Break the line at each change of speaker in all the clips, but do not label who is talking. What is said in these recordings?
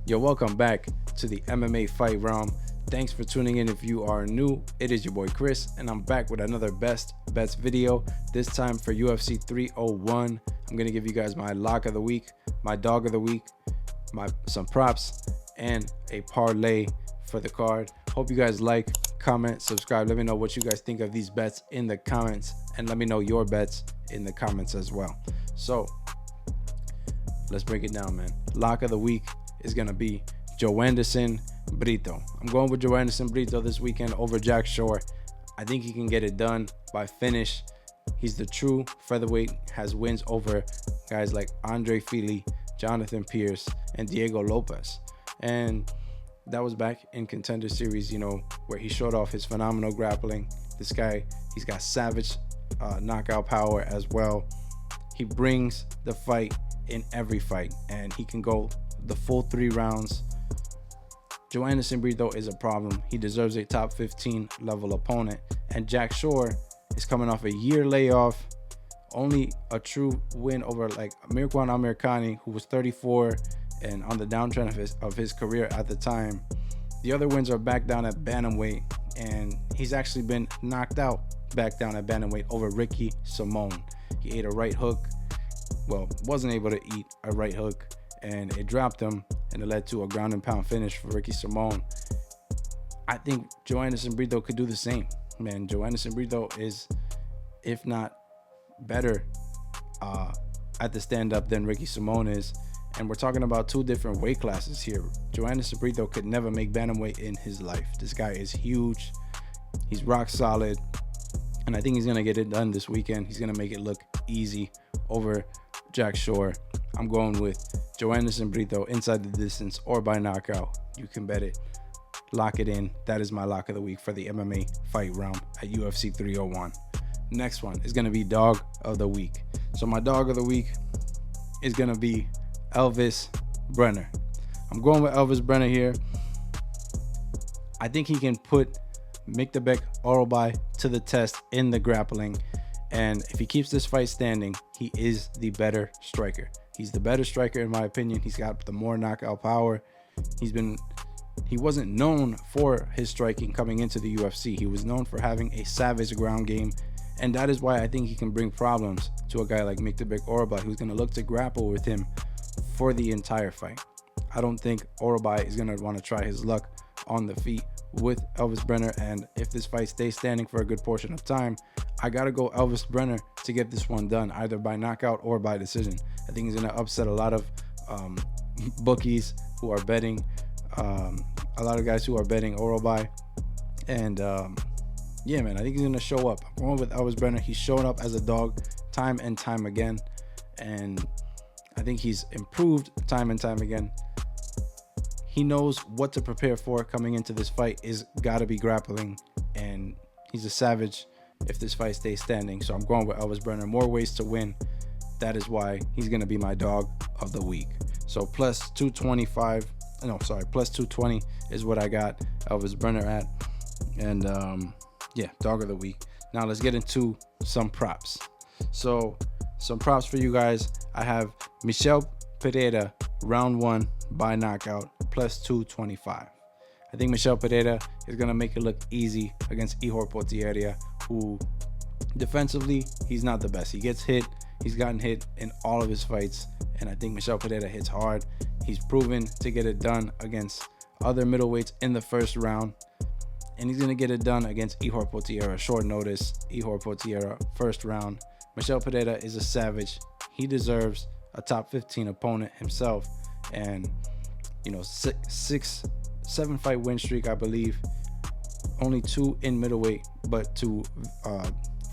Yo, welcome back to the MMA Fight Realm. Thanks for tuning in. If you are new, it is your boy Chris, and I'm back with another best bets video. This time for UFC 301. I'm gonna give you guys my lock of the week, my dog of the week, some props, and a parlay for the card. Hope you guys like, comment, subscribe. Let me know what you guys think of these bets in the comments, and let me know your bets in the comments as well. So let's break it down, man. Lock of the week is gonna be Joanderson Brito. I'm going with Joanderson Brito this weekend over Jack Shore. I think he can get it done by finish. He's the true featherweight, has wins over guys like Andre Fili, Jonathan Pierce, and Diego Lopez. And that was back in Contender Series, where he showed off his phenomenal grappling. This guy, he's got savage knockout power as well. He brings the fight in every fight, and he can go the full 3 rounds. Joanderson Brito is a problem. He deserves a top 15 level opponent. And Jack Shore is coming off a year layoff. Only a true win over like Mirkwan Amirkhani, who was 34 and on the downtrend of his career at the time. The other wins are back down at bantamweight, and he's actually been knocked out back down at bantamweight over Ricky Simone. He ate a right hook. Well, wasn't able to eat a right hook, and it dropped him, and it led to a ground and pound finish for Ricky Simone. I think Joanderson Brito could do the same, man. Joanderson Brito is, if not better at the stand-up than Ricky Simone is, and we're talking about 2 different weight classes here. Joanderson Brito could never make bantamweight in his life. This guy is huge. He's rock solid, and I think he's gonna get it done this weekend. He's gonna make it look easy over Jack Shore. I'm going with Joanderson Brito inside the distance or by knockout. You can bet it. Lock it in. That is my lock of the week for the MMA fight realm at UFC 301. Next one is going to be dog of the week. So my dog of the week is going to be Elvis Brenner. I'm going with Elvis Brenner here. I think he can put Miktabek Orobai to the test in the grappling. And if he keeps this fight standing, he is the better striker. He's the better striker in my opinion. He's got the more knockout power. He wasn't known for his striking coming into the UFC. He was known for having a savage ground game. And that is why I think he can bring problems to a guy like Miktabek Orobai, who's going to look to grapple with him for the entire fight. I don't think Orobai is going to want to try his luck on the feet with Elvis Brenner, and if this fight stays standing for a good portion of time, I gotta go Elvis Brenner to get this one done, either by knockout or by decision. I think he's gonna upset a lot of bookies who are betting, a lot of guys who are betting Orobai, and yeah, man, I think he's gonna show up. I'm going with Elvis Brenner. He's shown up as a dog time and time again, and I think he's improved time and time again. He knows what to prepare for coming into this fight. Is gotta be grappling, and he's a savage if this fight stays standing. So I'm going with Elvis Brenner. More ways to win. That is why he's gonna be my dog of the week. So plus 225. No, sorry, plus 220 is what I got Elvis Brenner at. And yeah, dog of the week. Now let's get into some props. So some props for you guys. I have Michel Pereira round 1 by knockout plus 225. I think Michel Pereira is going to make it look easy against Ihor Potieria, who defensively, he's not the best. He gets hit. He's gotten hit in all of his fights, and I think Michel Pereira hits hard. He's proven to get it done against other middleweights in the first round, and he's going to get it done against Ihor Potieria short notice. Ihor Potieria first round. Michel Pereira is a savage. He deserves a top 15 opponent himself, and 7 fight win streak, I believe. Only 2 in middleweight, but 2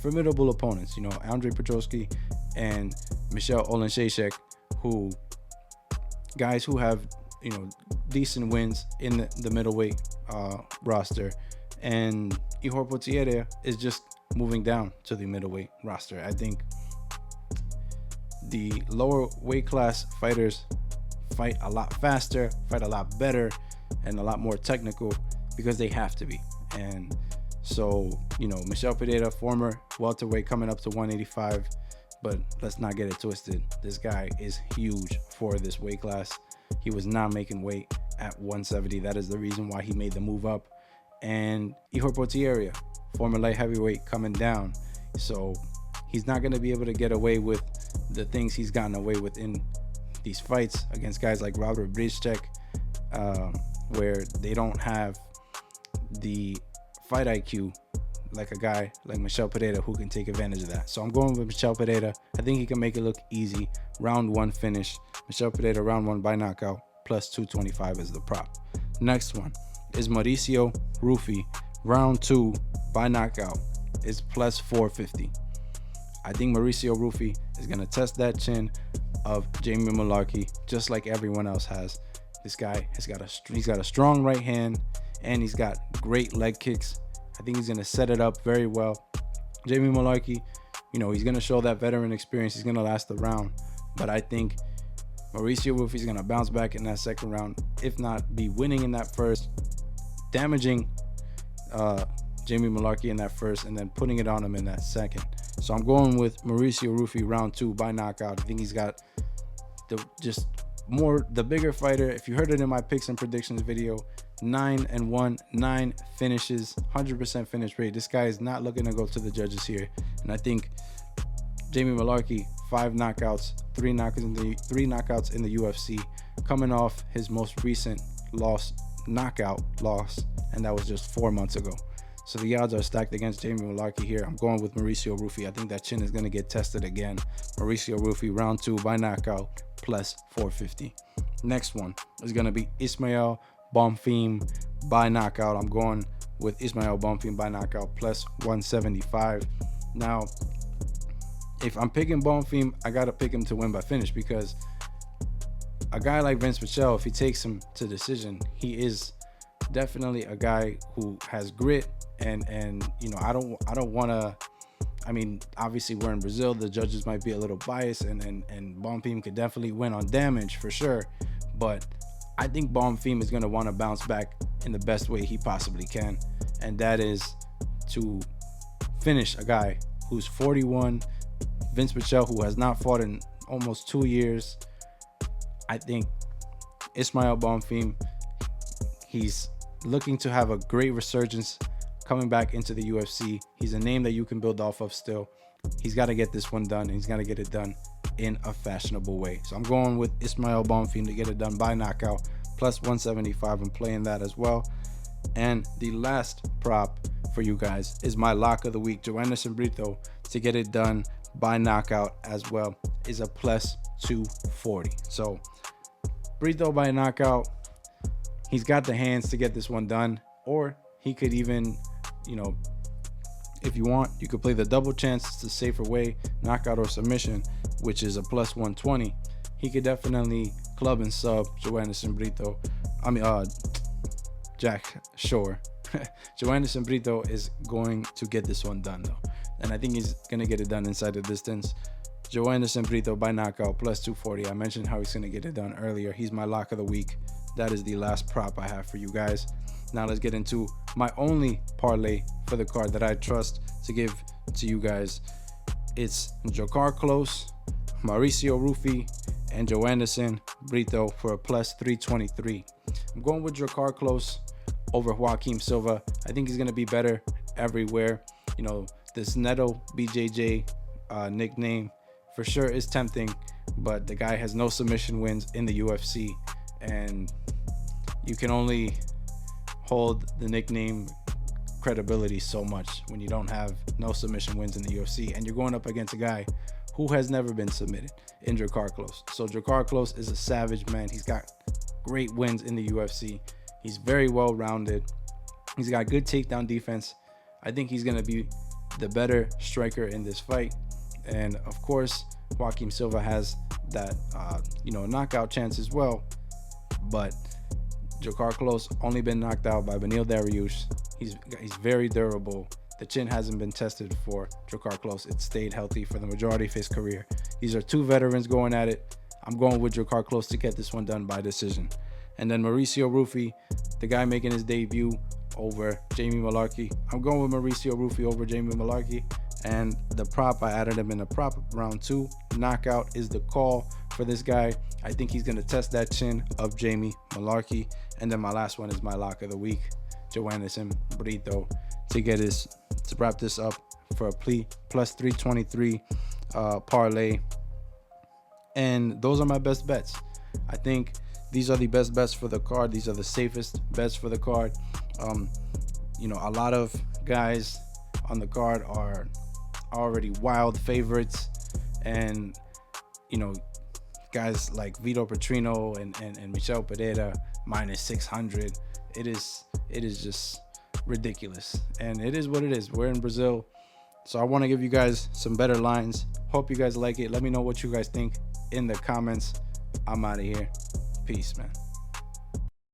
formidable opponents. Andre Petrosky and Michel Oleksiejczuk, who guys who have decent wins in the middleweight roster, and Ihor Potieria is just moving down to the middleweight roster. I think the lower weight class fighters fight a lot faster, fight a lot better, and a lot more technical because they have to be. And so, Michel Pereira, former welterweight, coming up to 185, but let's not get it twisted. This guy is huge for this weight class. He was not making weight at 170. That is the reason why he made the move up. And Ihor Potieria, former light heavyweight, coming down. So he's not going to be able to get away with the things he's gotten away with in these fights against guys like Robert Brzyczek, where they don't have the fight IQ like a guy like Michel Pereira, who can take advantage of that. So I'm going with Michel Pereira. I think he can make it look easy. Round 1 finish. Michel Pereira, round 1 by knockout, plus 225 is the prop. Next one is Mauricio Rufy, round 2 by knockout, is plus 450. I think Mauricio Rufy is going to test that chin of Jamie Mullarkey, just like everyone else has. This guy has got a strong right hand, and he's got great leg kicks. I think he's going to set it up very well. Jamie Mullarkey, he's going to show that veteran experience. He's going to last the round. But I think Mauricio Rufy is going to bounce back in that second round, if not be winning in that first, damaging Jamie Mullarkey in that first, and then putting it on him in that second. So I'm going with Mauricio Rufy, round 2 by knockout. I think he's got the bigger fighter. If you heard it in my picks and predictions video, 9-1, 9 finishes, 100% finish rate. This guy is not looking to go to the judges here. And I think Jamie Mullarkey, 5 knockouts, 3 knockouts in the UFC, coming off his most recent knockout loss, and that was just 4 months ago. So the odds are stacked against Jamie Mullarkey here. I'm going with Mauricio Rufy. I think that chin is going to get tested again. Mauricio Rufy, round 2 by knockout, plus 450. Next one is going to be Ismael Bonfim by knockout. I'm going with Ismael Bonfim by knockout, plus 175. Now, if I'm picking Bonfim, I got to pick him to win by finish, because a guy like Vince Pichel, if he takes him to decision, he is definitely a guy who has grit, and I don't want to, obviously we're in Brazil, the judges might be a little biased, and Bonfim could definitely win on damage for sure, but I think Bonfim is going to want to bounce back in the best way he possibly can, and that is to finish a guy who's 41, Vince Pichel, who has not fought in almost 2 years. I think Ismael Bonfim, he's looking to have a great resurgence coming back into the UFC. He's a name that you can build off of still. He's got to get this one done, and he's got to get it done in a fashionable way. So I'm going with Ismael Bonfim to get it done by knockout, plus 175. I'm playing that as well. And the last prop for you guys is my lock of the week, Joanderson Brito, to get it done by knockout as well, is a plus 240. So Brito by knockout, he's got the hands to get this one done, or he could even, if you want, you could play the double chance. It's the safer way, knockout or submission, which is a plus 120. He could definitely club and sub Joanderson Brito. Jack Shore. Joanderson Brito is going to get this one done though, and I think he's going to get it done inside the distance. Joanderson Brito by knockout, plus 240. I mentioned how he's going to get it done earlier. He's my lock of the week. That is the last prop I have for you guys. Now let's get into my only parlay for the card that I trust to give to you guys. It's Jokar Close, Mauricio Rufy, and Joanderson Brito for a plus 323. I'm going with Jokar Close over Joaquim Silva. I think he's going to be better everywhere. This Neto BJJ nickname for sure is tempting, but the guy has no submission wins in the UFC, and you can only hold the nickname credibility so much when you don't have no submission wins in the UFC, and you're going up against a guy who has never been submitted in Jokar Close. So Jokar Close is a savage, man. He's got great wins in the UFC. He's very well rounded. He's got good takedown defense. I think he's going to be the better striker in this fight. And of course, Joaquim Silva has that, knockout chance as well. But Jokar Close only been knocked out by Beneil Dariush. He's very durable. The chin hasn't been tested for Jokar Close. It stayed healthy for the majority of his career. These are two veterans going at it. I'm going with Jokar Close to get this one done by decision. And then Mauricio Rufy, the guy making his debut over Jamie Mullarkey. I'm going with Mauricio Rufy over Jamie Mullarkey. And the prop, I added him in the prop round 2. Knockout is the call for this guy. I think he's going to test that chin of Jamie Malarkey. And then my last one is my lock of the week, Joanderson Brito, to wrap this up for a plus 323 parlay. And those are my best bets. I think these are the best bets for the card. These are the safest bets for the card. You know, a lot of guys on the card are already wild favorites, and you know, guys like Vito Petrino and Michel Pereira minus 600. It is just ridiculous, and it is what it is. We're in Brazil, so I want to give you guys some better lines. Hope you guys like it. Let me know what you guys think in the comments. I'm out of here. Peace, man.